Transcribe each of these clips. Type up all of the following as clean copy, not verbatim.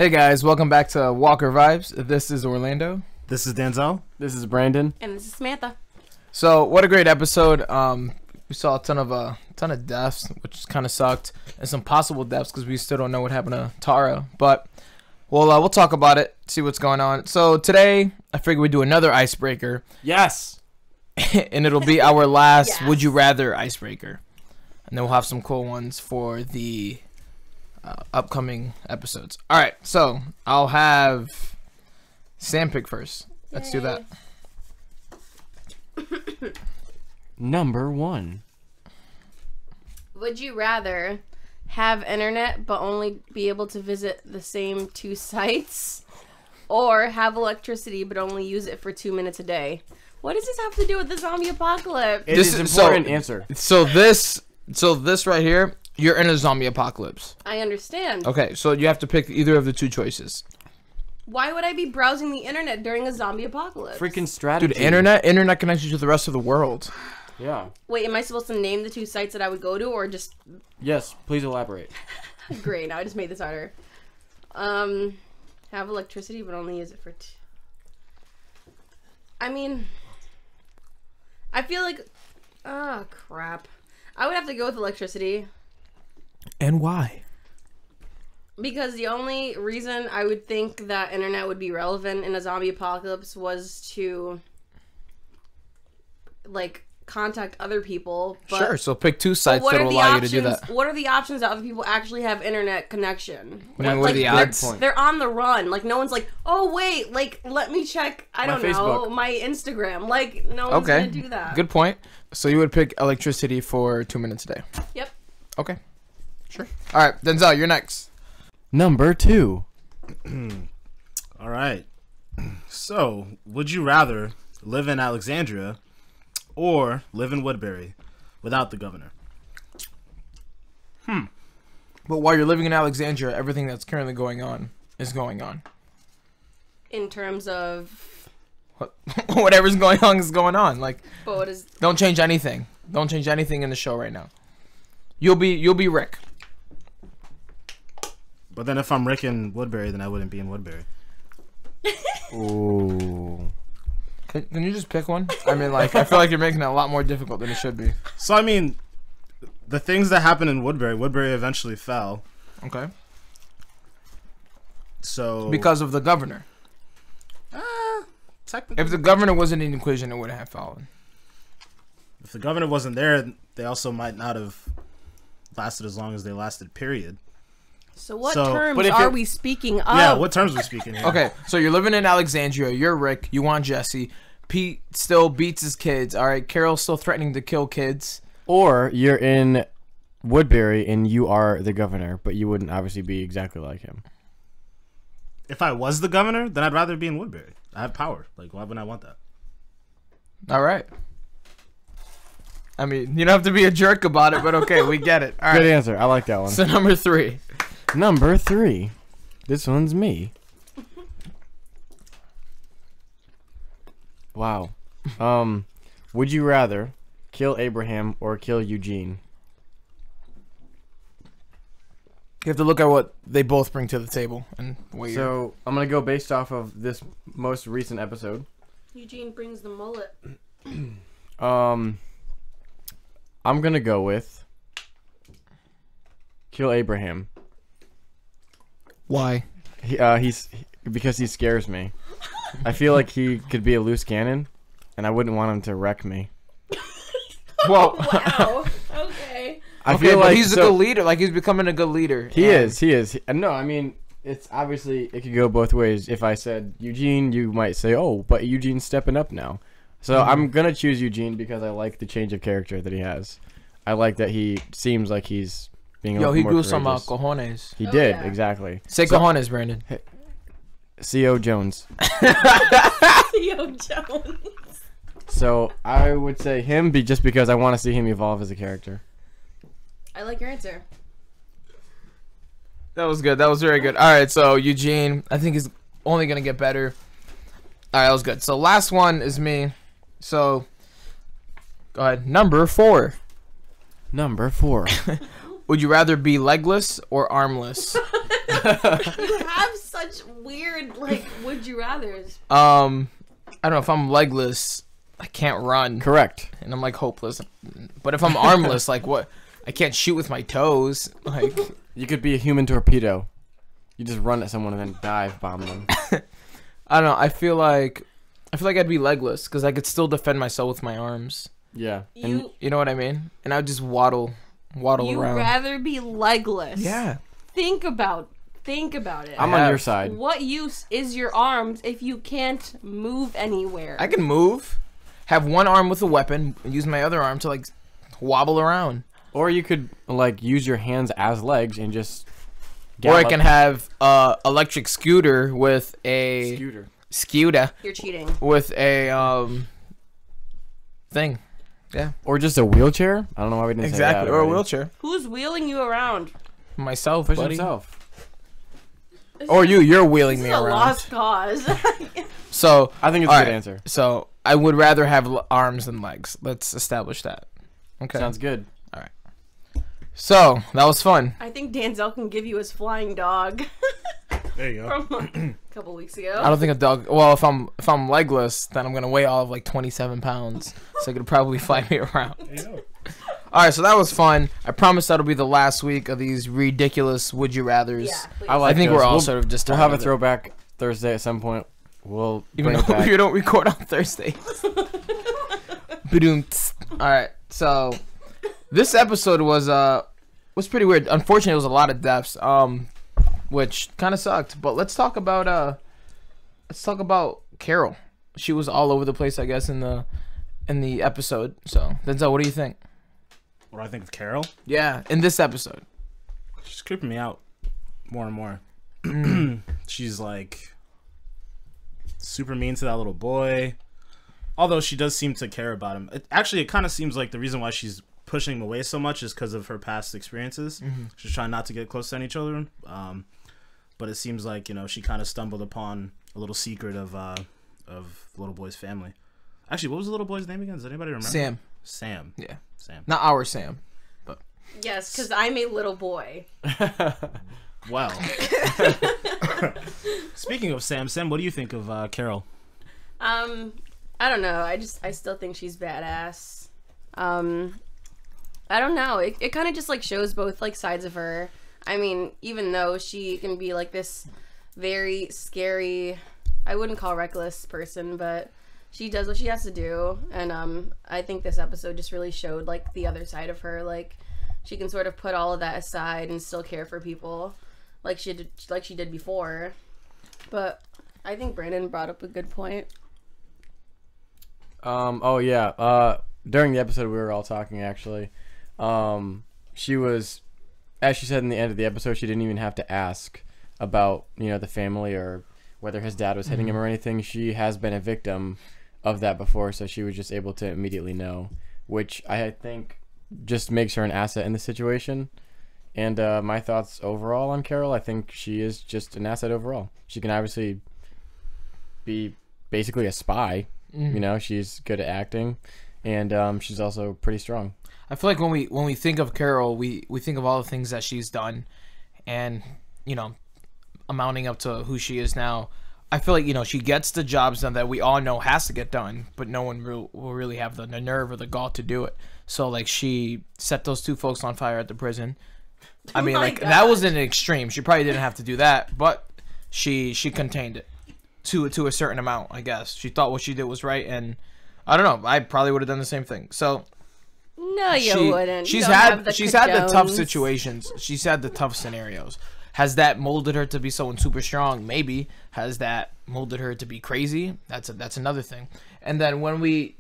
Hey guys, welcome back to Walker Vibes. This is Orlando. This is Denzel. This is Brandon. And this is Samantha. So what a great episode. We saw a ton of deaths, which kind of sucked, and some possible deaths because we still don't know what happened to Tara. But we'll talk about it, see what's going on. So today I figured we'd do another icebreaker. Yes. And it'll be our last Yes. Would You Rather icebreaker, and then we'll have some cool ones for the upcoming episodes. All right, so I'll have Sam pick first. Let's do that. Number 1. Would you rather have internet but only be able to visit the same 2 sites, or have electricity but only use it for 2 minutes a day? What does this have to do with the zombie apocalypse? This is an important answer. So this right here, you're in a zombie apocalypse. I understand. Okay, so you have to pick either of the 2 choices. Why would I be browsing the internet during a zombie apocalypse? Freaking strategy. Dude, internet connects you to the rest of the world. Yeah. Wait, am I supposed to name the 2 sites that I would go to, or just... Yes, please elaborate. Great, now I just made this harder. Have electricity but only use it for I mean, I feel like, oh crap, I would have to go with electricity, And why? because the only reason I would think that internet would be relevant in a zombie apocalypse was to, like, contact other people. But Sure, so pick 2 but sites what that are will the allow options? you to do that. What are the options that other people actually have internet connection? What are the odds? Point. They're on the run. Like, no one's like, oh wait, like, let me check, I don't know, Facebook. my Instagram. Like, no one's Okay, gonna do that. good point. So you would pick electricity for 2 minutes a day. Yep. Okay, sure. All right, Denzel, you're next. Number 2. All right. So, would you rather live in Alexandria or live in Woodbury without the governor? But while you're living in Alexandria, everything that's currently going on is going on. In terms of, Whatever's going on is going on. Like, but what is, don't change anything. Don't change anything in the show right now. You'll be Rick. But then if I'm Rick in Woodbury, then I wouldn't be in Woodbury. Ooh. Can you just pick one? I mean, like, I feel like you're making it a lot more difficult than it should be. So, I mean, the things that happened in Woodbury eventually fell. Okay. So Because of the governor. technically, If the governor wasn't in the equation, it wouldn't have fallen. if the governor wasn't there, they also might not have lasted as long as they lasted, period. so what So- terms but if are it- we speaking of? Yeah, what terms are we speaking here? Okay, so you're living in Alexandria. You're Rick. You want Jesse. Pete still beats his kids. All right, Carol's still threatening to kill kids. Or you're in Woodbury and you are the governor, but you wouldn't obviously be exactly like him. If I was the governor, then I'd rather be in Woodbury. I have power. Like, why wouldn't I want that? All right. I mean, you don't have to be a jerk about it, but okay, we get it. All Good right. answer. I like that one. So number 3. Number 3. This one's me. Wow. Would you rather kill Abraham or kill Eugene? You have to look at what they both bring to the table and what you're... So I'm gonna go based off of this most recent episode. Eugene brings the mullet. I'm gonna go with kill Abraham. Why? Because he scares me. I feel like he could be a loose cannon, and I wouldn't want him to wreck me. Well, Wow. Okay. I okay, feel but like he's a good leader. Like, he's becoming a good leader. He And- is. He is. No, I mean, it's obviously it could go both ways. If I said Eugene, you might say, "Oh, but Eugene's stepping up now." So I'm gonna choose Eugene because I like the change of character that he has. I like that he seems like he's being. Yo, he more grew some courageous. cojones. He Oh, did, yeah. exactly. Say cojones, Brandon. C.O. Jones. Theo Jones. So I would say him just because I want to see him evolve as a character. I like your answer. That was good. That was very good. All right, so Eugene, I think he's only going to get better. All right, that was good. So last one is me. So, go ahead. Number 4. Number 4. Would you rather be legless or armless? You have such weird, like, would you rather's. I don't know. If I'm legless, I can't run. Correct. And I'm like hopeless. But if I'm armless, like what? I can't shoot with my toes. Like You could be a human torpedo. You just run at someone and then dive bomb them. I don't know. I feel like I'd be legless because I could still defend myself with my arms. Yeah. And You know what I mean? And I'd just waddle You'd around. rather be legless. Yeah. Think about it. I'm on your side. What use is your arms if you can't move anywhere? I can move. Have one arm with a weapon and use my other arm to like wobble around. Or you could like use your hands as legs and just. Or I gallop. can have electric scooter with a scooter You're cheating. with a thing. Yeah. Or just a wheelchair. I don't know why we didn't say that. Exactly. Or a already. wheelchair. Who's wheeling you around? Myself, Push buddy. himself. Or you're wheeling This me is a around. lost cause. So I think it's a all good right, answer. So I would rather have arms than legs. Let's establish that. Okay. Sounds good. So that was fun. I think Danzel can give you his flying dog There you go. from a couple weeks ago. I don't think a dog. Well, if I'm legless, then I'm gonna weigh all of like 27 pounds, so it could probably fly me around. There you go. All right, so that was fun. I promise that'll be the last week of these ridiculous would you rather's. Yeah, please. I like I think those. we're all We'll- sort of just We'll have a tired of it. throwback Thursday at some point. We'll Even bring it though back. we don't record on Thursday. All right, so this episode was pretty weird. Unfortunately, it was a lot of deaths, which kind of sucked. But let's talk about Carol. She was all over the place, I guess, in the episode. So Denzel, what do you think? What do I think of Carol? Yeah, in this episode. She's creeping me out more and more. She's like super mean to that little boy. Although she does seem to care about him. It kind of seems like the reason why she's pushing him away so much is because of her past experiences. She's trying not to get close to any children. But it seems like, she kind of stumbled upon a little secret of the little boy's family. Actually, what was the little boy's name again? Does anybody remember? Sam. Sam. Yeah. Sam. Not our Sam. Yes, because I'm a little boy. Well. Speaking of Sam, what do you think of Carol? I don't know. I still think she's badass. I don't know. It kind of just like shows both like sides of her. I mean, even though she can be like this very scary, I wouldn't call reckless person, but she does what she has to do. And I think this episode just really showed like the other side of her. Like she can sort of put all of that aside and still care for people, like she did before. But I think Brandon brought up a good point. Oh yeah. During the episode we were all talking actually. She was, as she said in the end of the episode, she didn't even have to ask about, the family or whether his dad was hitting him or anything. She has been a victim of that before, so she was just able to immediately know, which I think just makes her an asset in the situation. And my thoughts overall on Carol, I think she is just an asset overall. She can obviously be basically a spy. She's good at acting, and she's also pretty strong. I feel like when we think of Carol, we think of all the things that she's done, and amounting up to who she is now. I feel like she gets the jobs done that we all know has to get done, but no one will really have the nerve or the gall to do it. So like she set those two folks on fire at the prison. I mean, like God. that was an extreme. She probably didn't have to do that, but she contained it to a certain amount. I guess she thought what she did was right, and I don't know. I probably would have done the same thing. So. No, you wouldn't. She's You don't have had the tough condones. situations. She's had the tough scenarios. Has that molded her to be someone super strong? Maybe. Has that molded her to be crazy? That's another thing. And then when we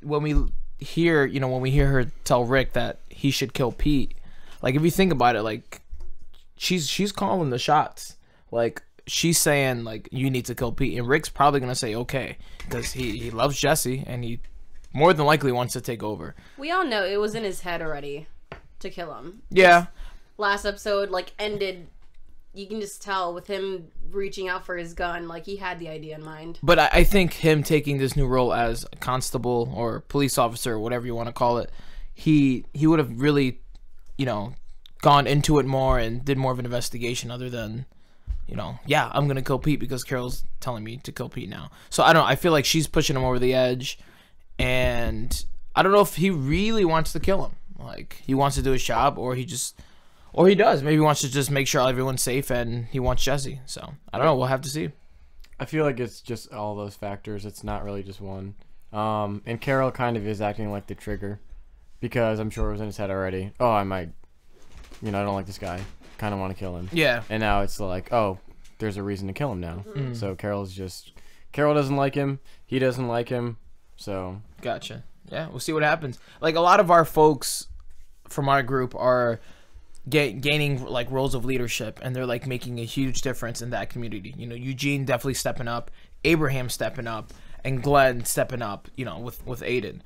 hear her tell Rick that he should kill Pete, like if you think about it, like she's calling the shots. Like she's saying like you need to kill Pete, and Rick's probably gonna say okay because he loves Jesse and he more than likely wants to take over. We all know it was in his head already to kill him. Yeah. Last episode ended. You can just tell with him reaching out for his gun, like he had the idea in mind. But I think him taking this new role as a constable or police officer or whatever you want to call it, he would have really, gone into it more and did more of an investigation other than, you know, yeah, I'm going to kill Pete because Carol's telling me to kill Pete now. So I don't know. I feel like she's pushing him over the edge. And I don't know if he really wants to kill him. Like, he wants to do his job, or he does. Maybe he wants to just make sure everyone's safe and he wants Jesse. So I don't know. We'll have to see. I feel like it's just all those factors. It's not really just one. And Carol kind of is acting like the trigger, because I'm sure it was in his head already. Oh, I might, I don't like this guy. Kind of want to kill him. Yeah. And now it's like, oh, there's a reason to kill him now. So Carol doesn't like him. He doesn't like him. So. Gotcha. Yeah, we'll see what happens. Like, a lot of our folks from our group are gaining like roles of leadership, and they're like making a huge difference in that community. You know, Eugene definitely stepping up, Abraham stepping up, and Glenn stepping up, with Aiden.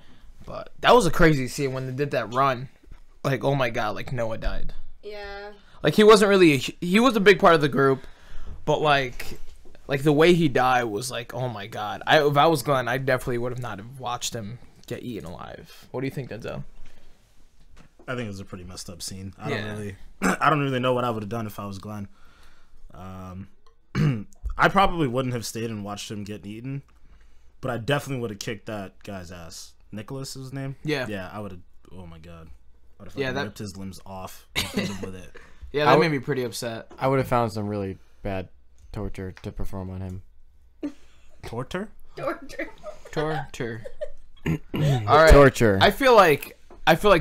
But that was a crazy scene when they did that run. Like, oh my god, like Noah died. Yeah. Like, he wasn't really he was a big part of the group, but like the way he died was like, oh my god. If I was Glenn, I definitely would have not have watched him get eaten alive. What do you think, Denzel? I think it was a pretty messed up scene. I don't really know what I would have done if I was Glenn. I probably wouldn't have stayed and watched him get eaten, but I definitely would have kicked that guy's ass. Nicholas is his name? Yeah. Yeah, I would have. Oh my god. I would have ripped his limbs off and killed him with it. Yeah, that made me pretty upset. I would have found some really bad torture to perform on him. Torture? Torture. All right. Torture. I feel like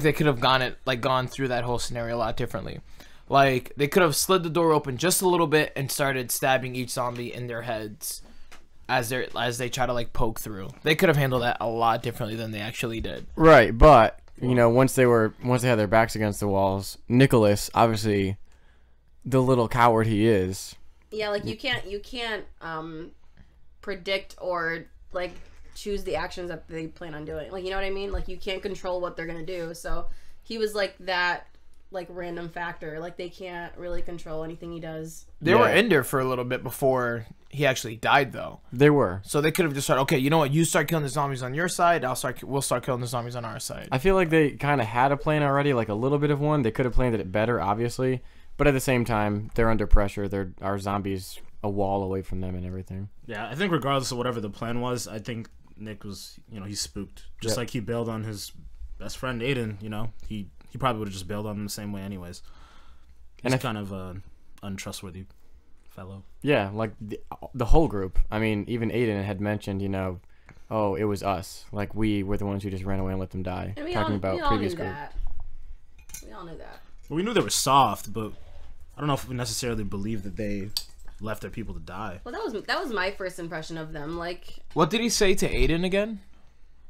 they could have gone through that whole scenario a lot differently. Like, they could have slid the door open just a little bit and started stabbing each zombie in their heads as they try to like poke through. They could have handled that a lot differently than they actually did. Right, but once they had their backs against the walls, Nicholas, obviously the little coward he is. Yeah, like you can't predict or like choose the actions that they plan on doing. Like, you know what I mean? Like, you can't control what they're gonna do. So he was like that, like, random factor. Like, they can't really control anything he does. They were in there for a little bit before he actually died, though. They were. So they could have just started, okay, you know what? You start killing the zombies on your side. We'll start killing the zombies on our side. I feel like they kind of had a plan already, like a little bit of one. They could have planned it better, obviously. But at the same time, they're under pressure. Our zombies a wall away from them and everything. Yeah, I think regardless of whatever the plan was, I think Nick was, he's spooked. Just like he bailed on his best friend Aiden, he probably would have just bailed on him the same way anyways. He's kind of an untrustworthy fellow. Yeah, like the whole group. I mean, even Aiden had mentioned, oh, it was us. Like, we were the ones who just ran away and let them die. And we talking all, about we all previous knew group. that. We all knew that. Well, we knew they were soft, but I don't know if we necessarily believed that they left their people to die. Well, that was my first impression of them. Like, What did he say to Aiden again?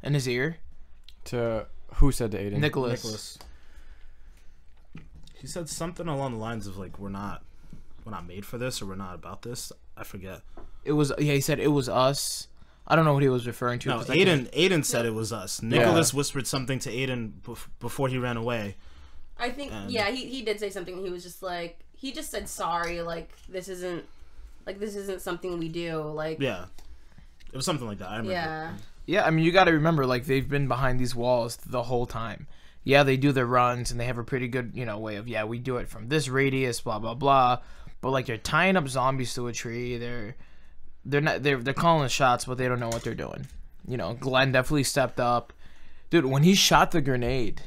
In his ear? To who said to Aiden? Nicholas. He said something along the lines of like, we're not made for this, or we're not about this. I forget. He said it was us. I don't know what he was referring to. No, Aiden said it was us. Nicholas whispered something to Aiden before he ran away. I think, he did say something. He was just like, he just said sorry. Like, this isn't something we do. Like, yeah, it was something like that. I remember. Yeah. Yeah, I mean, you got to remember, like, they've been behind these walls the whole time. Yeah, they do their runs, and they have a pretty good, way of, we do it from this radius, blah, blah, blah. But, like, they're tying up zombies to a tree. They're calling the shots, but they don't know what they're doing. Glenn definitely stepped up. Dude, when he shot the grenade,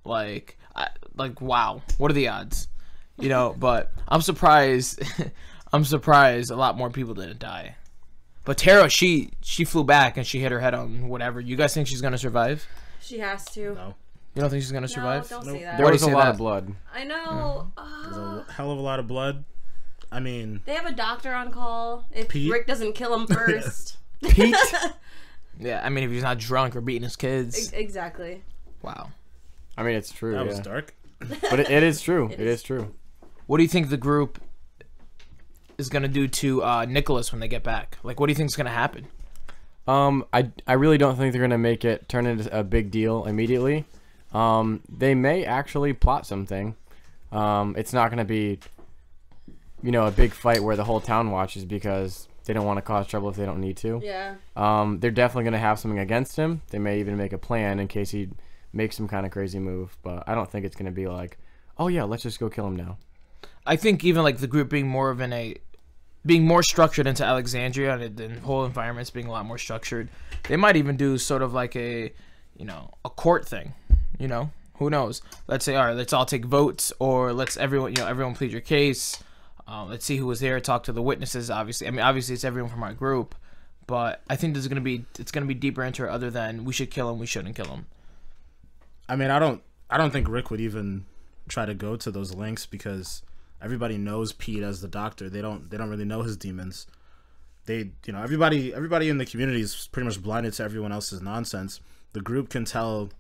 wow, what are the odds? But I'm surprised. I'm surprised a lot more people didn't die. But Tara, she flew back and she hit her head on whatever. You guys think she's gonna survive? She has to. No. You don't think she's gonna survive? No, don't say that. There was a lot of blood. I know. There's a hell of a lot of blood. I mean, They have a doctor on call. If Pete? Rick doesn't kill him first. Pete? Yeah, I mean, if he's not drunk or beating his kids. Exactly. Wow. I mean, it's true. that was dark. But it is true. It is true. What do you think the group is gonna do to Nicholas when they get back? Like, what do you think is gonna happen? I really don't think they're gonna make it turn into a big deal immediately. They may actually plot something. It's not gonna be, a big fight where the whole town watches because they don't want to cause trouble if they don't need to. Yeah. They're definitely gonna have something against him. They may even make a plan in case he makes some kind of crazy move. But I don't think it's gonna be like, oh yeah, let's just go kill him now. I think even like the group being more of being more structured into Alexandria, and the whole environment's being a lot more structured. They might even do sort of like a court thing, who knows? Let's say, all right, let's all take votes, or let's everyone plead your case. Let's see who was there, talk to the witnesses. Obviously, obviously it's everyone from our group, but I think it's gonna be deeper into it, other than we should kill him, we shouldn't kill him. I mean, I don't think Rick would even try to go to those lengths, because everybody knows Pete as the doctor. They don't really know his demons. Everybody in the community is pretty much blinded to everyone else's nonsense. The group can tell,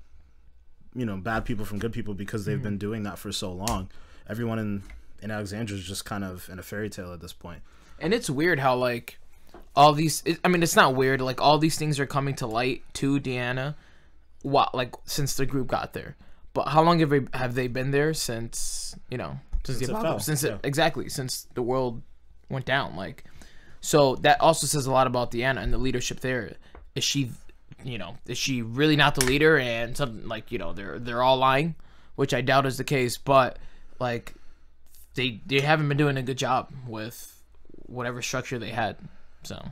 bad people from good people, because they've been doing that for so long. Everyone in Alexandria is just kind of in a fairy tale at this point. And it's weird how like all these. It's not weird. Like all these things are coming to light to Deanna, since the group got there. But how long have they been there since since the apocalypse? Exactly, since the world went down. Like, so that also says a lot about Deanna and the leadership there. Is she really not the leader, and something like they're all lying, which I doubt is the case. But like they haven't been doing a good job with whatever structure they had. So,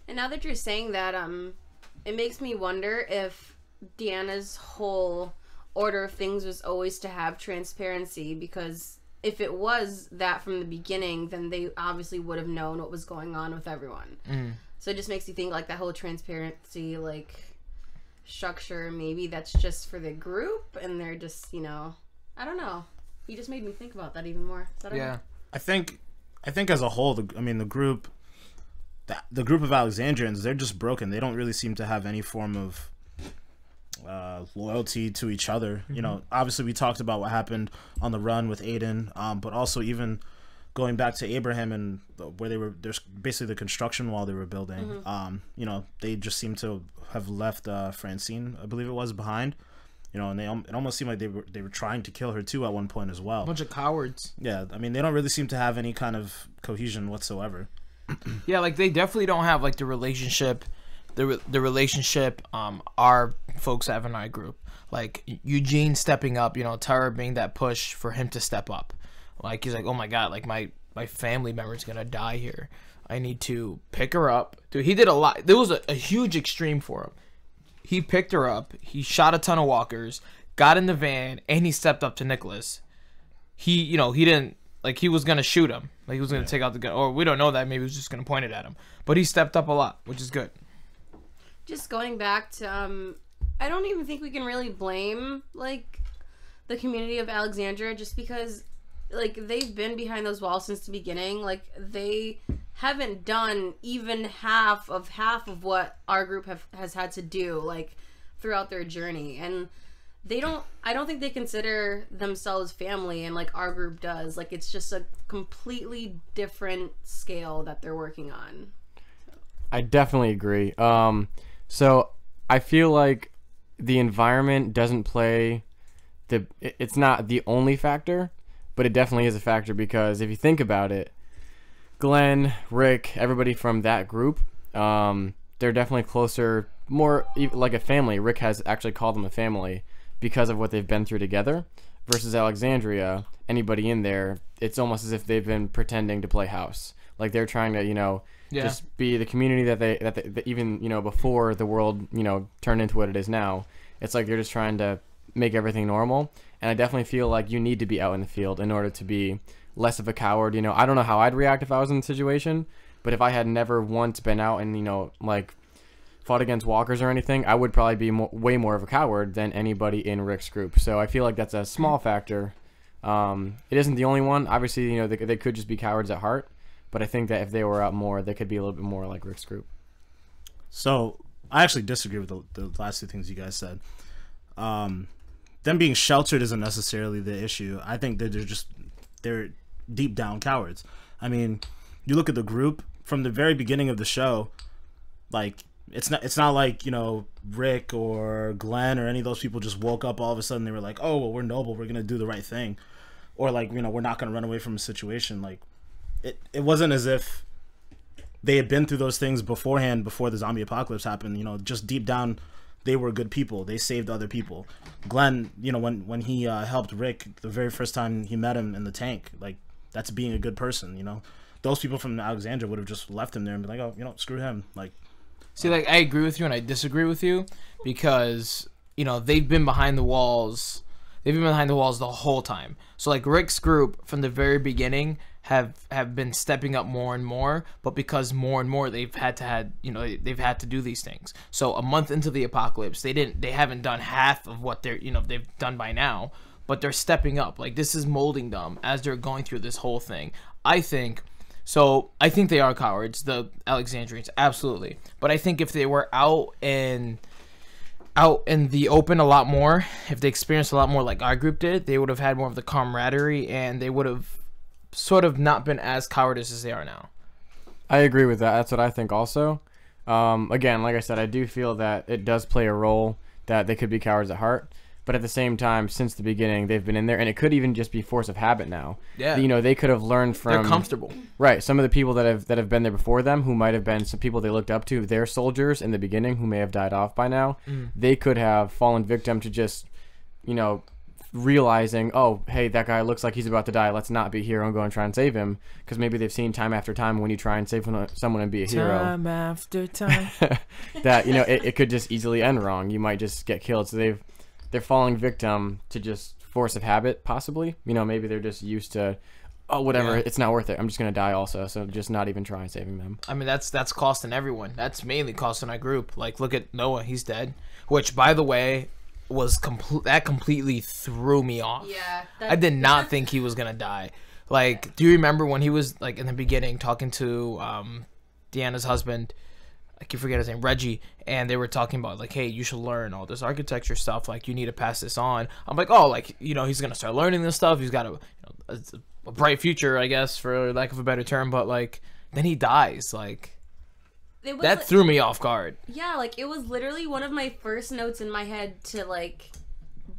and now that you're saying that, it makes me wonder if Deanna's whole order of things was always to have transparency, because if it was that from the beginning, then they obviously would have known what was going on with everyone. So it just makes you think like that whole transparency structure, maybe that's just for the group, and they're just I don't know. You just made me think about that even more. Yeah, I think as a whole, the group of Alexandrians, they're just broken. They don't really seem to have any form of loyalty to each other. Obviously we talked about what happened on the run with Aiden, but also even going back to Abraham and where there's basically the construction wall they were building. They just seem to have left Francine, I believe it was, behind. And it almost seemed like they were trying to kill her too at one point as well. A bunch of cowards. Yeah, they don't really seem to have any kind of cohesion whatsoever. Yeah, like they definitely don't have like the relationship our folks have in our group. Like Eugene stepping up, Tara being that push for him to step up. Like he's like, oh my god, like my family member's gonna die here. I need to pick her up. Dude, he did a lot. There was a huge extreme for him. He picked her up. He shot a ton of walkers, got in the van, and he stepped up to Nicholas. He didn't, like, he was gonna shoot him. Like he was gonna take out the gun, or we don't know that. Maybe he was just gonna point it at him. But he stepped up a lot, which is good. Just going back to, I don't even think we can really blame like the community of Alexandria, just because like they've been behind those walls since the beginning. Like they haven't done even half of what our group has had to do like throughout their journey, and I don't think they consider themselves family, and like our group does. Like it's just a completely different scale that they're working on. I definitely agree. So I feel like the environment doesn't play it's not the only factor, but it definitely is a factor, because if you think about it, Glenn, Rick, everybody from that group, they're definitely closer, more like a family. Rick has actually called them a family because of what they've been through together, versus Alexandria, anybody in there, it's almost as if they've been pretending to play house. Like they're trying to, just be the community that they even, before the world, turned into what it is now. It's like you're just trying to make everything normal. And I definitely feel like you need to be out in the field in order to be less of a coward. I don't know how I'd react if I was in the situation, but if I had never once been out and, like fought against walkers or anything, I would probably be way more of a coward than anybody in Rick's group. So I feel like that's a small factor. It isn't the only one. Obviously, they could just be cowards at heart. But I think that if they were out more, they could be a little bit more like Rick's group. So I actually disagree with the last two things you guys said. Them being sheltered isn't necessarily the issue. I think they're deep down cowards. I mean, you look at the group from the very beginning of the show. Like it's not like Rick or Glenn or any of those people just woke up all of a sudden. They were like, oh well, we're noble, we're gonna do the right thing, or like we're not gonna run away from a situation. Like it wasn't as if they had been through those things beforehand, before the zombie apocalypse happened. Just deep down, they were good people. They saved other people. Glenn, you know, when he helped Rick the very first time he met him in the tank, like, that's being a good person, you know. Those people from Alexandria would have just left him there and be like, oh, you know, screw him. Like, see, like, I agree with you and I disagree with you because, you know, they've been behind the walls. They've been behind the walls the whole time. So, like, Rick's group from the very beginning have been stepping up more and more, but because more and more they've had to do these things. So a month into the apocalypse, they haven't done half of what they've done by now, but they're stepping up. Like, this is molding them as they're going through this whole thing. I think they are cowards, the Alexandrians, absolutely. But I think if they were out in the open a lot more, if they experienced a lot more like our group did, they would have had more of the camaraderie and they would have sort of not been as cowardice as they are now. I agree with that. That's what I think also. Again, like I said, I do feel that it does play a role that they could be cowards at heart. But at the same time, since the beginning, they've been in there, and it could even just be force of habit now. Yeah, you know, they could have learned from. They're comfortable, right? Some of the people that have been there before them, who might have been some people they looked up to, their soldiers in the beginning, who may have died off by now. They could have fallen victim to just, you know, realizing, oh, hey, that guy looks like he's about to die. Let's not be a hero and go and try and save him, because maybe they've seen time after time when you try and save someone and be a hero, time after time, that, you know, it could just easily end wrong. You might just get killed. So they're falling victim to just force of habit, possibly. You know, maybe they're just used to, oh, whatever, it's not worth it. I'm just going to die also, so just not even trying saving them. I mean, that's costing everyone. That's mainly costing our group. Like, look at Noah, he's dead. Which, by the way, was that completely threw me off. Yeah. I did not think he was going to die. Like, do you remember when he was, like, in the beginning talking to Deanna's husband, I can forget his name, Reggie, and they were talking about, like, hey, you should learn all this architecture stuff. Like, you need to pass this on. I'm like, oh, like, you know, he's going to start learning this stuff. He's got a bright future, I guess, for lack of a better term. But, like, then he dies. Like, that threw me off guard. Yeah, like, it was literally one of my first notes in my head to, like,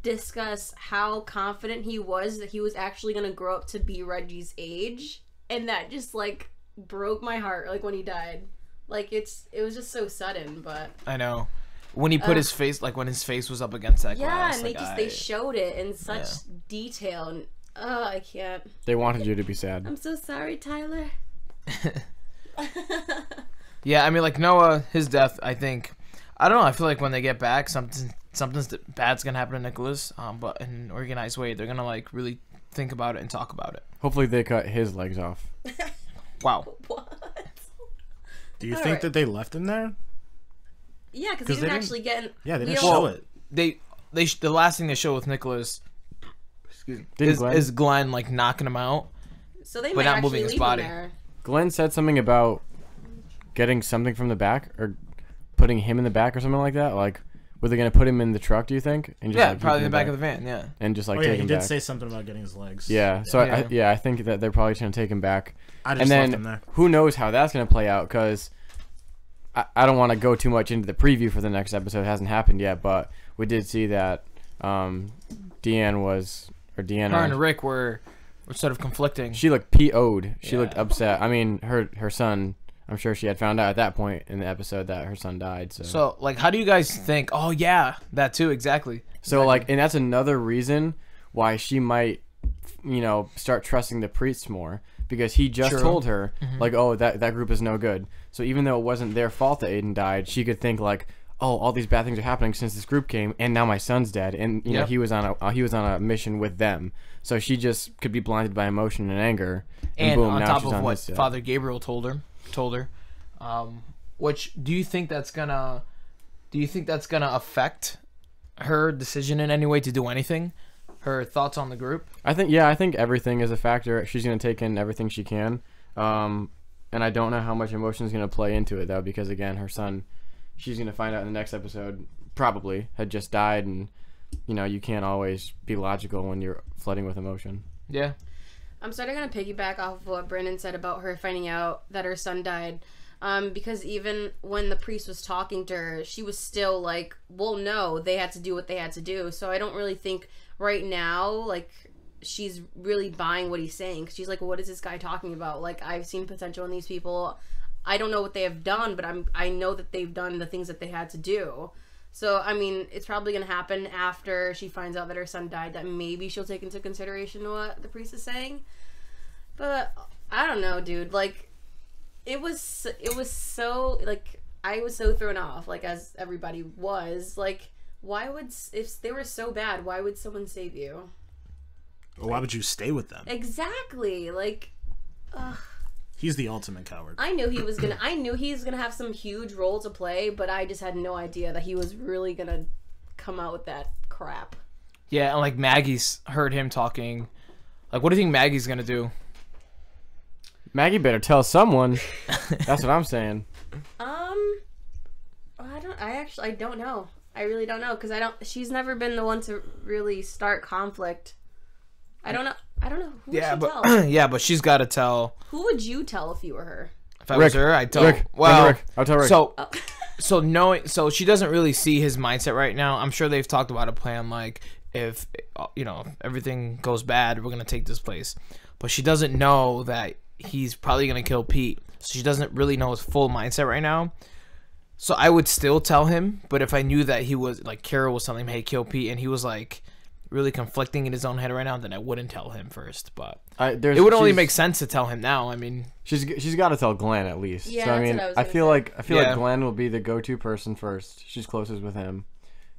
discuss how confident he was that he was actually going to grow up to be Reggie's age. And that just, like, broke my heart, like, when he died. Like, it was just so sudden, but... I know. When he put his face, like, when his face was up against that glass. Yeah, and they showed it in such detail, and, I can't. They wanted you to be sad. I'm so sorry, Tyler. Yeah, I mean, like, Noah, his death, I think... I don't know, I feel like when they get back, something's bad's gonna happen to Nicholas, but in an organized way. They're gonna, like, really think about it and talk about it. Hopefully they cut his legs off. Wow. What? do you think that they left him there? Yeah, because he didn't actually get in... Yeah, they didn't show it. The last thing they show with Nicholas is Glenn, like, knocking him out. So they but might not actually moving his leave body. him there. Glenn said something about getting something from the back, or putting him in the back or something like that. Like, were they going to put him in the truck, do you think? And just, Yeah, like, probably in keep the him back of the van, yeah. And just, like, Oh, yeah, take he him did back. say something about getting his legs. Yeah, so Yeah. I think that they're probably going to take him back. I And just left him then, there. who knows how that's going to play out, because I don't want to go too much into the preview for the next episode. It hasn't happened yet, but we did see that Deanna... Her and Rick were sort of conflicting. She looked PO'd. She Yeah. looked upset. I mean, her son... I'm sure she had found out at that point in the episode that her son died. So, like, how do you guys think? Oh, yeah, that too, exactly. So, like, and that's another reason why she might, you know, start trusting the priests more, because he just told her, like, oh, that group is no good. So even though it wasn't their fault that Aiden died, she could think, like, oh, all these bad things are happening since this group came, and now my son's dead, and you know he was on a mission with them. So she just could be blinded by emotion and anger, and boom, on now top she's of on what his side. Father Gabriel told her. Which do you think that's gonna affect her decision in any way to do anything? Her thoughts on the group? I think everything is a factor. She's gonna take in everything she can, and I don't know how much emotion is gonna play into it though, because again, her son, she's gonna find out in the next episode, probably had just died, and you know, you can't always be logical when you're flooding with emotion. Yeah. I'm sort of going to piggyback off of what Brandon said about her finding out that her son died. Because even when the priest was talking to her, she was still like, well, no, they had to do what they had to do. So I don't really think right now, like, she's really buying what he's saying. 'Cause she's like, well, what is this guy talking about? Like, I've seen potential in these people. I don't know what they have done, but I know that they've done the things that they had to do. So, I mean, it's probably going to happen after she finds out that her son died, that maybe she'll take into consideration what the priest is saying. But I don't know, dude. Like, it was so, like, I was so thrown off, like, as everybody was. Like, why would, if they were so bad, why would someone save you? Or why would you stay with them? Exactly. Like, ugh. He's the ultimate coward. I knew he was gonna have some huge role to play, but I just had no idea that he was really gonna come out with that crap. Yeah, and like Maggie's heard him talking. Like, what do you think Maggie's gonna do? Maggie better tell someone. That's what I'm saying. I don't know. I really don't know, because she's never been the one to really start conflict. I don't know. Who would she tell? Yeah, but she's got to tell. Who would you tell if you were her? If I was her, I'd tell. Rick. Well, Rick. I'll tell Rick. So she doesn't really see his mindset right now. I'm sure they've talked about a plan, like if everything goes bad, we're gonna take this place. But she doesn't know that he's probably gonna kill Pete. So she doesn't really know his full mindset right now. So I would still tell him, but if I knew that he was like Carol was telling him, "Hey, kill Pete," and he was like really conflicting in his own head right now, then I wouldn't tell him first. But it would only make sense to tell him now. I mean, she's got to tell Glenn at least. Yeah, so I mean, that's what I feel like Glenn will be the go-to person first. She's closest with him,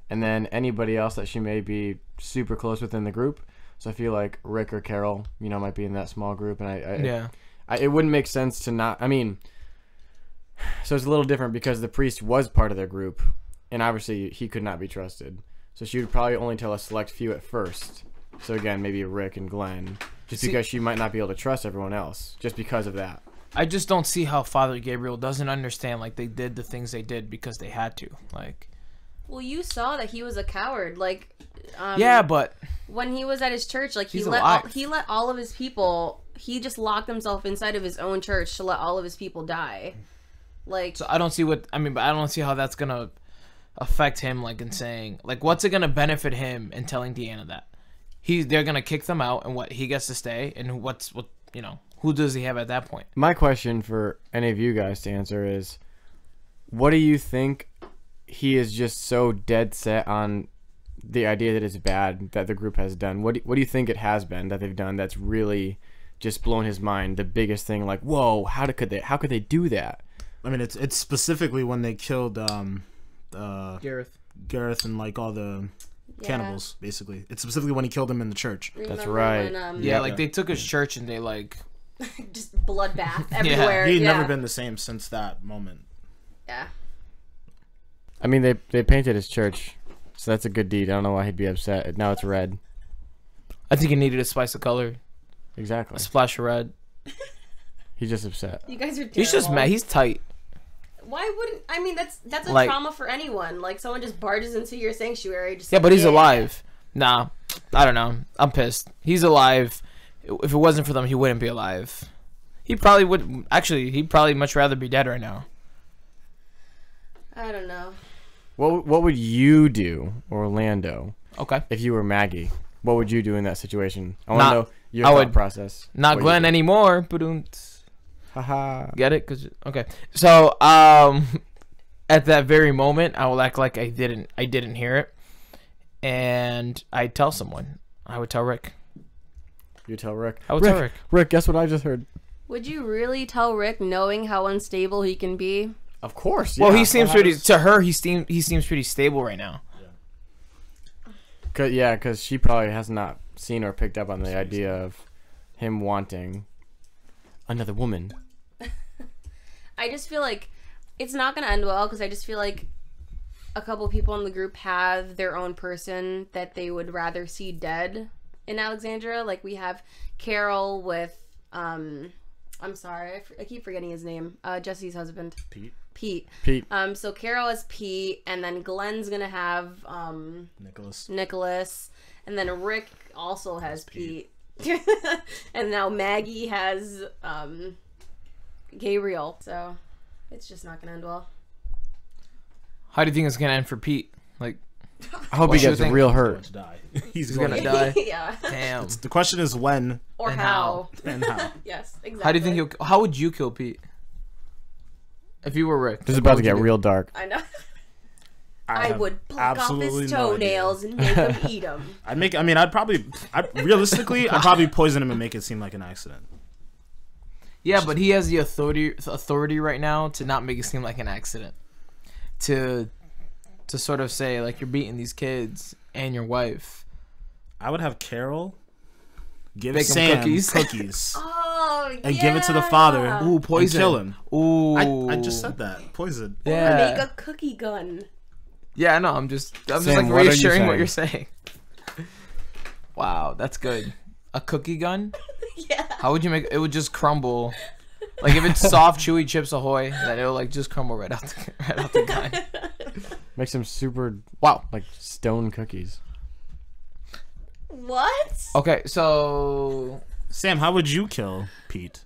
and then anybody else that she may be super close with in the group. So I feel like Rick or Carol, might be in that small group, and it wouldn't make sense to not. I mean, so it's a little different because the priest was part of their group, and obviously he could not be trusted. So she would probably only tell a select few at first. So again, maybe Rick and Glenn, because she might not be able to trust everyone else, just because of that. I just don't see how Father Gabriel doesn't understand, like, they did the things they did because they had to. Like, well, you saw that he was a coward. Like, yeah, but when he was at his church, like he let all of his people. He just locked himself inside of his own church to let all of his people die. Like, so I don't see but I don't see how that's gonna affect him, like, in saying, like, what's it gonna benefit him in telling Deanna that they're gonna kick them out and he gets to stay, and who does he have at that point? My question for any of you guys to answer is, what do you think he is just so dead set on the idea that it's bad that the group has done? What do you think it has been that they've done that's really just blown his mind? The biggest thing, like, whoa, how could they do that? I mean, it's specifically when they killed Gareth and like all the cannibals, basically. It's specifically when he killed them in the church. That's right. When, they took his church and they like just bloodbath everywhere. He'd never been the same since that moment. Yeah. I mean, they painted his church, so that's a good deed. I don't know why he'd be upset. Now it's red. I think he needed to spice the color. Exactly. A splash of red. He's just upset. You guys are terrible. He's just mad. He's tight. Why wouldn't I mean that's a like, trauma for anyone. Like, someone just barges into your sanctuary. Just but he's alive. Nah, I don't know. I'm pissed. He's alive. If it wasn't for them, he wouldn't be alive. He probably would. Actually, he'd probably much rather be dead right now. I don't know. What would you do, Orlando? Okay. If you were Maggie, what would you do in that situation? I want to know your thought process. Not Glenn anymore. But haha. Get it? Okay. So, at that very moment, I will act like I didn't hear it, and I'd tell someone. I would tell Rick. You tell Rick. I would tell Rick. Rick, guess what I just heard? Would you really tell Rick, knowing how unstable he can be? Of course. Yeah. Well, he seems pretty. To her, he seems pretty stable right now. Because she probably has not seen or picked up on the idea of him wanting another woman. I just feel like it's not going to end well, because I just feel like a couple people in the group have their own person that they would rather see dead in Alexandria. Like, we have Carol with, I'm sorry, I keep forgetting his name. Jesse's husband. Pete. So Carol has Pete, and then Glenn's going to have Nicholas. And then Rick also has Pete. And now Maggie has Gabriel. So it's just not gonna end well. How do you think it's gonna end for Pete? Like, I hope he gets real hurt. He's gonna die. Yeah. Damn. The question is when or how. And how. Yes, exactly. How do you think how would you kill Pete? If you were Rick. This is about to get real dark. I know. I have would pluck off absolutely his no idea. toenails and make him eat them. Realistically, I'd probably poison him and make it seem like an accident. Yeah, but he has the authority right now to not make it seem like an accident. To sort of say like you're beating these kids and your wife. I would have Carol give Bake 'em Sam cookies. cookies Oh, yeah. and give it to the father. Ooh, poison. And kill him. Ooh. I just said that. Poison. Or Yeah. make a cookie gun. Yeah, no, I'm just Sam, like what are you reassuring what saying? you're saying. Wow, that's good. A cookie gun? Yeah. How would you make it? Would just crumble. Like if it's soft, chewy Chips Ahoy, then it'll like just crumble right out the gun. Make some super Wow. like stone cookies. What? Okay, so Sam, how would you kill Pete?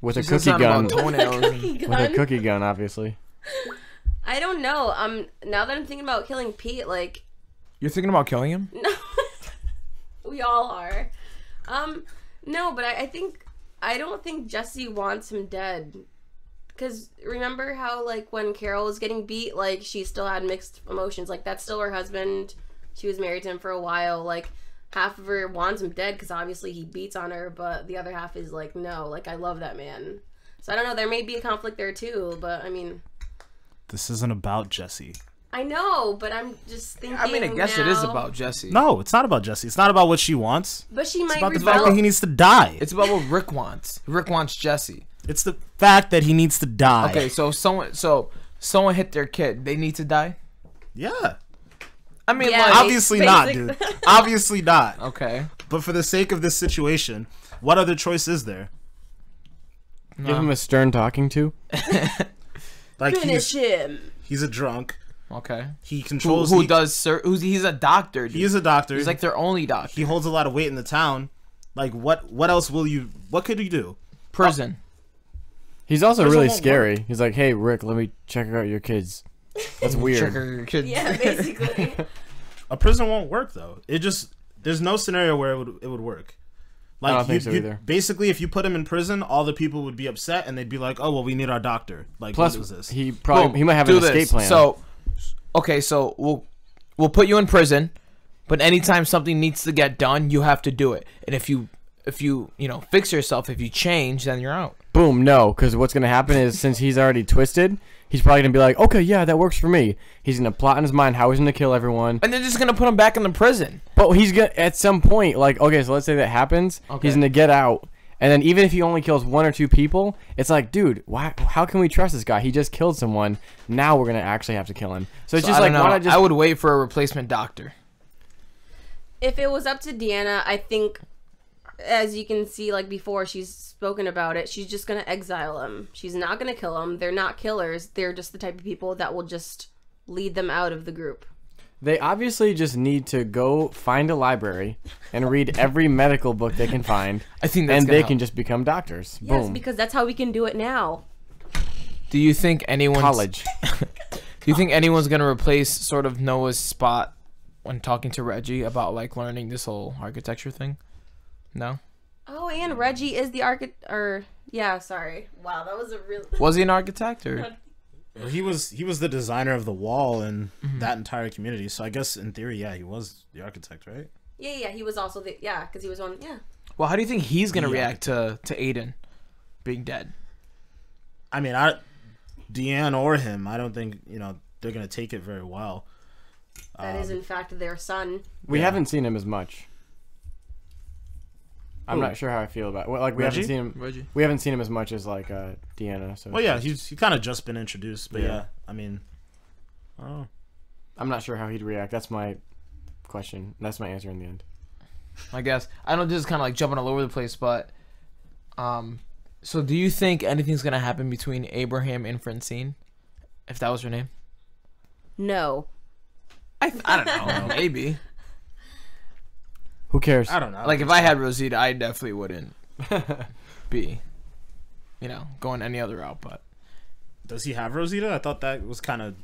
With a She said cookie something gun. about toenails. Cookie With a gun? cookie gun, obviously. I don't know. Now that I'm thinking about killing Pete, like, You're thinking about killing him? no, we all are. No, but I don't think Jesse wants him dead. Cause remember how like when Carol was getting beat, like she still had mixed emotions. Like that's still her husband. She was married to him for a while. Like half of her wants him dead because obviously he beats on her, but the other half is like, no, like I love that man. So I don't know. There may be a conflict there too, but I mean, This isn't about Jesse. I know, but I'm just thinking. I mean, I guess it is now- about Jesse. No, it's not about Jesse. It's not about what she wants. But she It's might about the rebel. fact that he needs to die. It's about what Rick wants. Rick wants Jesse. It's the fact that he needs to die. Okay, so someone hit their kid. They need to die? Yeah. I mean, Yeah. like, Obviously not, basic- dude. Obviously not. okay. But for the sake of this situation, what other choice is there? Give him a stern talking to. Like Finish him. he's a drunk. Okay. He controls. Who does he's a doctor, dude. He is a doctor. He's like their only doctor. he holds a lot of weight in the town. Like what else will you? What could you do? Prison. He's also Prison really won't scary. He's like, hey, Rick, let me check out your kids. That's weird. Trigger your kid. Yeah, basically. A prison won't work though. There's no scenario where it would work. Like I don't think so either. Basically, if you put him in prison, all the people would be upset and they'd be like, "Oh well, we need our doctor." Like, Plus, what is this? he Boom. might have Do an escape this. plan. So, okay, so we'll put you in prison, but anytime something needs to get done, you have to do it. And if you fix yourself, if you change, then you're out. Boom, no, because what's gonna happen is since he's already twisted, he's probably gonna be like, okay, yeah, that works for me. He's gonna plot in his mind how he's gonna kill everyone. And they're just gonna put him back in the prison. But he's gonna at some point, like, okay, so let's say that happens. Okay. He's gonna get out, and then even if he only kills one or two people, it's like, dude, why? How can we trust this guy? He just killed someone. Now we're gonna actually have to kill him. So it's So just I like, don't know. why not just? I would wait for a replacement doctor. If it was up to Deanna, I think, as you can see, like before, she's spoken about it. She's just gonna exile him. She's not gonna kill him. They're not killers. They're just the type of people that will just lead them out of the group. They obviously just need to go find a library and read every medical book they can find, I think that's and gonna they help. can just become doctors. Yes, Boom. because that's how we can do it now. Do you think anyone's College. Do you think anyone's gonna replace sort of Noah's spot when talking to Reggie about like learning this whole architecture thing? No. Oh, and Reggie is the architect. Or yeah, sorry. Wow, that was a real. Was he an architect or? Well, he was the designer of the wall and Mm-hmm. that entire community. So I guess in theory, yeah, he was the architect, right? Yeah. He was also the because he was one. Yeah. Well, how do you think he's gonna The react to Aiden being dead? I mean, Deanne or him, I don't think they're gonna take it very well. That is in fact their son. We Yeah. haven't seen him as much. I'm Who? not sure how I feel about. Well, like we Reggie? haven't seen him. Reggie. We haven't seen him as much as like Deanna. So Well, yeah, he's kind of just been introduced, but Yeah. yeah, I mean, oh, I'm not sure how he'd react. That's my question. That's my answer in the end. I guess I know this is kind of like jumping all over the place, but so do you think anything's gonna happen between Abraham and Francine, if that was her name? No. I don't know, maybe. Who cares? I don't know. Like if I had Rosita, I definitely wouldn't be, going any other route. But Does he have Rosita? I thought that was kind of.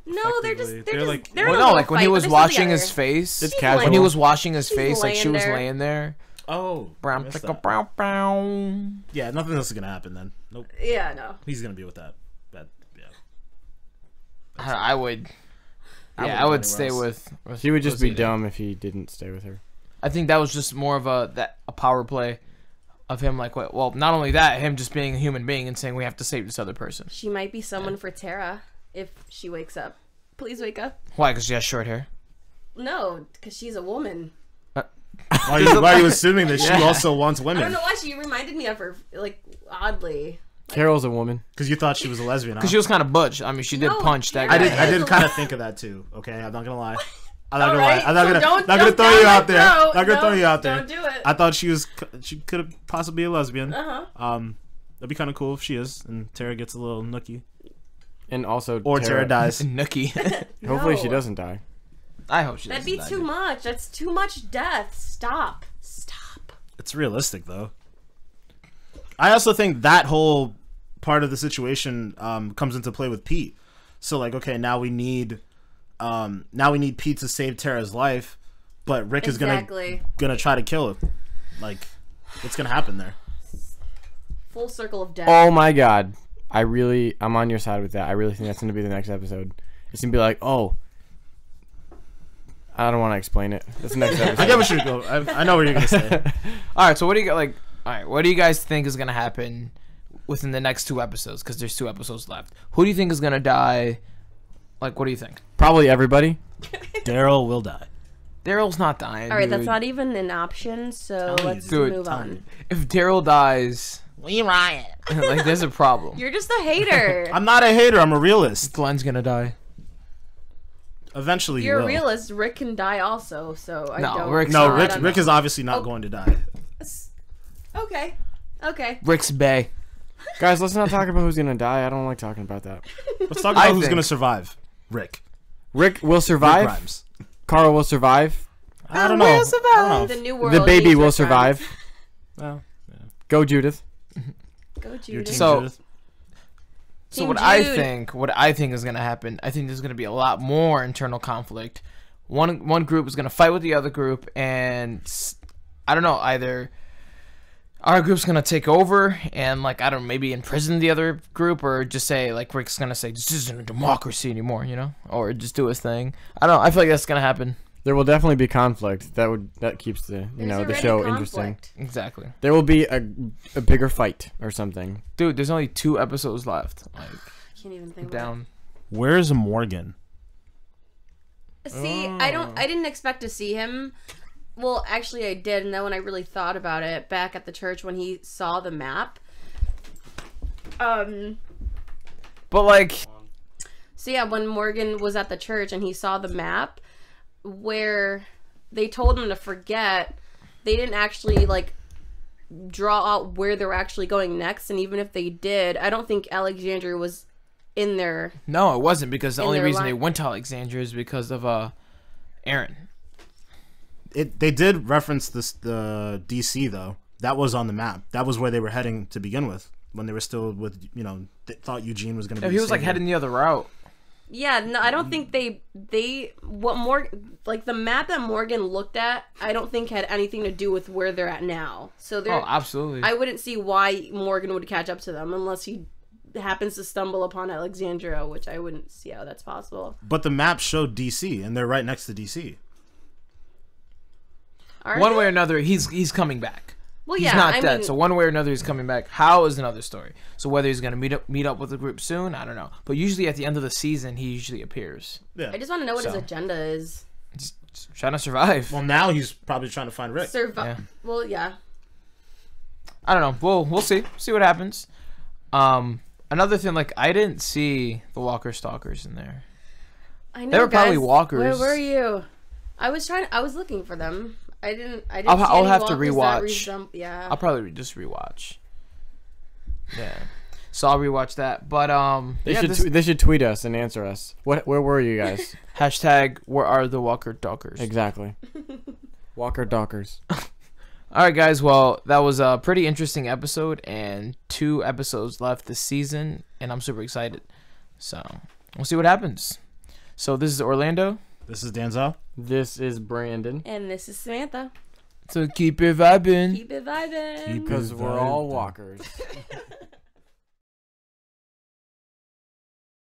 No, they're just Effectively, they're like- they're well, in a no, little like when he fight, but was they're still washing his together. face, It's She's casual. when he laying- was washing his She's face, like she laying was there. laying there. Oh, I Brown, missed like a that. brown, brown. Yeah, nothing else is gonna happen then. Nope, Yeah, no. he's gonna be with that. Yeah. I would. I Yeah, I would stay with. She would just be Rosita. dumb if he didn't stay with her. I think that was just more of a power play of him. Like, well, not only that, him just being a human being and saying we have to save this other person. She might be someone for Tara if she wakes up. Please wake up. Why? Because she has short hair. No, because she's a woman. Why are you assuming that she also wants I women? don't know why she reminded me of her, like, oddly. Carol's a woman. Because you thought she was a lesbian. Because she was kind of butch. I mean, she did No, punch that Tara guy. I did kind of think of that too. Okay, I'm not gonna lie. I'm not gonna Alright, lie. I'm not so gonna don't not gonna jump throw down you my out there. throat. Not gonna throw you out there. Don't do it. I thought she could have possibly be a lesbian. Uh-huh. That'd be kind of cool if she is, and Tara gets a little nookie, And also, or Tara dies. Nookie. Hopefully, she No. doesn't die. I hope she That'd doesn't be die, too dude. much. That's too much death. Stop. It's realistic though. I also think that whole part of the situation comes into play with Pete. So like, okay, now we need Pete to save Tara's life, but Rick Exactly. is gonna try to kill her. Like, what's gonna happen there? Full circle of death. Oh my god. I'm on your side with that. I really think that's going to be the next episode. It's going to be like, oh. I don't want to explain it. That's the next episode. I get what you're going. I know what you're gonna say. All right, so what do you all right, what do you guys think is gonna happen within the next 2 episodes? Because there's 2 episodes left. Who do you think is gonna die? Like, what do you think? Probably everybody. Daryl will die. Daryl's not dying. All right, that's dude. not even an option, so Tell me, let's dude. move Tell on. me. If Daryl dies, We riot. like, there's a problem. You're just a hater. I'm not a hater. I'm a realist. Glenn's gonna die. Eventually, You're he a will. realist. Rick can die also, so I No, don't. Rick's No, not. Rick. Rick is obviously not Oh. going to die. Okay. Okay. Rick's Bay. Guys, let's not talk about who's going to die. I don't like talking about that. Let's talk about who's think- gonna survive. Rick. Rick will Rick survive. Grimes. Carl will survive. I don't know. I don't know. The new world. The baby needs will Rick survive. Well, Go, Judith. Grimes. Go, your Judith. team, So- Judith. So Team what Jude. I think is gonna happen. I think there's gonna be a lot more internal conflict. One group is gonna fight with the other group, and I don't know, either our group's gonna take over and, like, I don't know, maybe imprison the other group, or just say, like, Rick's gonna say this isn't a democracy anymore, you know, or just do his thing. I don't know. I feel like that's gonna happen. There will definitely be conflict. That keeps the There's the already show interesting. conflict. Exactly, There will be a bigger fight or something. dude. There's only 2 episodes left. Like, I can't even think. down. Where's Morgan? See, I didn't expect to see him. Well, actually, I did, and then when I really thought about it, back at the church when he saw the map. But like, So yeah, when Morgan was at the church and he saw the map, where they told him to forget, they didn't actually like draw out where they were actually going next, and even if they did, I don't think Alexandria was in there. no, it wasn't, because the In only their reason line- they went to Alexandria is because of Aaron. They did reference the DC though. That was on the map. That was where they were heading to begin with when they were still with, you know, they thought Eugene was going to be. If he was like savior. heading the other route. Yeah, no, I don't think they what more like the map that Morgan looked at, I don't think had anything to do with where they're at now. So they're Oh, absolutely. I wouldn't see why Morgan would catch up to them unless he happens to stumble upon Alexandria, which I wouldn't see how that's possible. But the map showed DC, and they're right next to DC. Are One they? way or another, he's coming back. Well, He's yeah, not I dead, mean, so one way or another he's coming back. How is another story. So whether he's gonna meet up with the group soon, I don't know. But usually at the end of the season, he usually appears. Yeah. I just want to know what his So. agenda is. Just trying to survive. Well, now he's probably trying to find Rick. Yeah. Well, yeah. I don't know. We'll see what happens. Another thing, like, I didn't see the Walker Stalkers in there. I know. They were probably guys. walkers. Where were you? I was looking for them. I didn't. I'll see any have to walkers that rewatch. yeah. I'll probably just rewatch. Yeah. So I'll rewatch that. But They should tweet us and answer us. Where were you guys? hashtag where are the Walker Stalkers? Exactly. Walker Dockers. All right, guys. Well, that was a pretty interesting episode, and 2 episodes left this season, and I'm super excited. So we'll see what happens. So this is Orlando. This is Danzel. This is Brandon. And this is Samantha. So keep it vibing. Keep it vibing. Because we're all walkers.